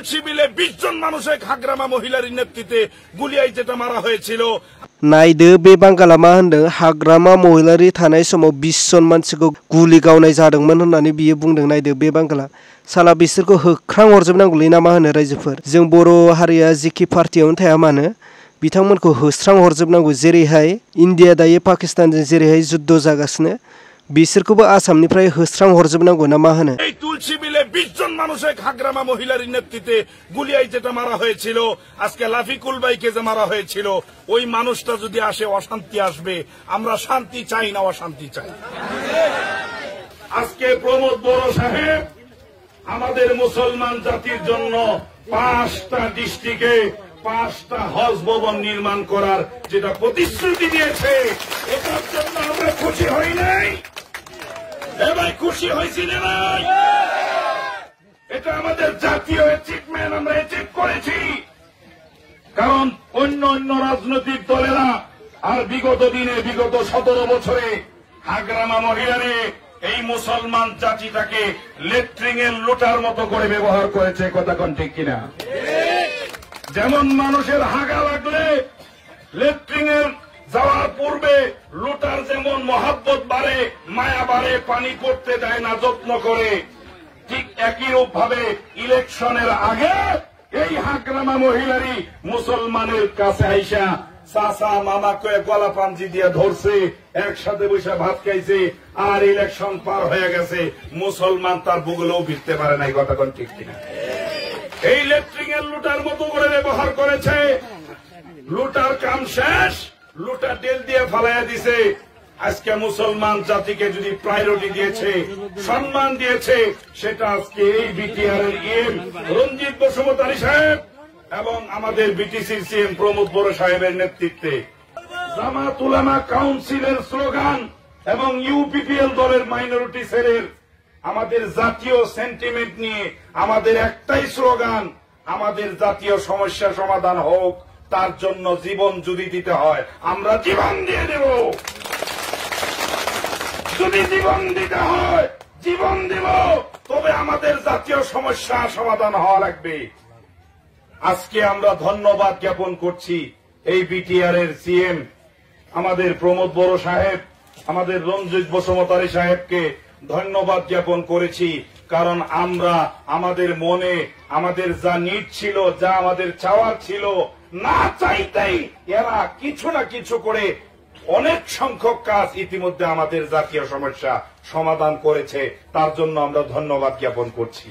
তুলসী বিলে 20 জন মানুষের খাগরামা মহিলার নেতৃত্বে গুলিয়ায় যেটা মারা হয়েছিল। नायदो बे बांगाला मा होनदों हाग्रामा महिलारि थानाय समाव 20 जन मानसिखौ गुलि गावनाय जादोंमोन होननानै बियो बुंदों। नायदो बे बांगाला साला बिसोरखौ होख्रां हरजोबनांगौलै ना मा होनो रायजोफोर। जों बर' हारिया जिखि पार्टियावनो थाया मानो बिथांमोनखौ होस्रां हरजोबनांगौ। जेरैहाय इन्डिया दायो पाकिस्तानजों जेरैहाय जुद्ध जागासिनो बिसोरखौबो आसामनिफ्राय होस्रां हरजोबनांगौ ना मा होनो। এই তুলসী বিলে 20 জন মানুষের খাগরামা মহিলার নেতৃত্বে গুলিয়ায় যেটা মারা হয়েছিল, আজকে লাফিকুল ভাইকে যে মারা হয়েছিল, ওই মানুষটা যদি আসে অশান্তি আসবে। আমরা শান্তি চাই না অশান্তি চাই। আজকে প্রমোদ বড় সাহেব আমাদের মুসলমান জাতির জন্য 5টা ডিস্ট্রিক্টে 5টা হজ ভবন নির্মাণ করার যেটা প্রতিশ্রুতি দিয়েছে, এটার জন্য আমরা খুশি হই নাই। এবার খুশি হয়েছি না? এটা আমাদের জাতীয় অ্যাচিভমেন্ট, আমরা অ্যাচিভ করেছি। কারণ অন্য অন্য রাজনৈতিক দলেরা আর বিগত দিনে বিগত 17 বছরে খাগরামা মহিলারে এই মুসলমান জাতিটাকে লেট্রিনের লুটার মতো করে ব্যবহার করেছে। কথা কোন ঠিক কিনা? যেমন মানুষের হাগা লাগলে লেট্রিনের যাওয়ার পূর্বে লুটার যেমন মহাব্বত বাড়ে, মায়া বাড়ে, পানি পড়তে দেয় না, যত্ন করে, ঠিক একই রূপ ভাবে ইলেকশনের আগে এই হাগরামা মহিলারই মুসলমানের কাছে আইসা চাচা মামাকে গলা পাঞ্জি দিয়ে ধরছে, একসাথে বসে ভাত খাইছে, আর ইলেকশন পার হয়ে গেছে, মুসলমান তার বুগলেও ভিড়তে পারে নাই। কথা কোন ঠিক কিনা? এই লেট্রিনের লুটার মতো করে ব্যবহার করেছে। লুটার কাম শেষ, লুটা তেল দিয়ে ফালাইয়া দিছে। আজকে মুসলমান জাতিকে যদি প্রায়োরিটি দিয়েছে, সম্মান দিয়েছে, সেটা আজকে এই বিটিআর এর ইএম রঞ্জিত বসুমতারি সাহেব এবং আমাদের বিটিসির সিএম প্রমোদ বড় সাহেবের নেতৃত্বে। জামাত উলামা কাউন্সিলের স্লোগান এবং ইউপিপিএল দলের মাইনরিটি সেলের আমাদের জাতীয় সেন্টিমেন্ট নিয়ে আমাদের একটাই স্লোগান, আমাদের জাতীয় সমস্যা সমাধান হোক, তার জন্য জীবন যদি দিতে হয় আমরা জীবন দিয়ে দেব। যদি জীবন দিতে হয় জীবন দেব, তবে আমাদের জাতীয় সমস্যা সমাধান হওয়া লাগবে। আজকে আমরা ধন্যবাদ জ্ঞাপন করছি এই বিটিআর এর সিএম আমাদের প্রমোদ বড় সাহেব, আমাদের রঞ্জিত বসুমতারি সাহেবকে ধন্যবাদ জ্ঞাপন করেছি। কারণ আমরা আমাদের মনে আমাদের যা নিড ছিল, যা আমাদের চাওয়ার ছিল, না চাইতেই এরা কিছু না কিছু করে অনেক সংখ্যক কাজ ইতিমধ্যে আমাদের জাতীয় সমস্যা সমাধান করেছে। তার জন্য আমরা ধন্যবাদ জ্ঞাপন করছি।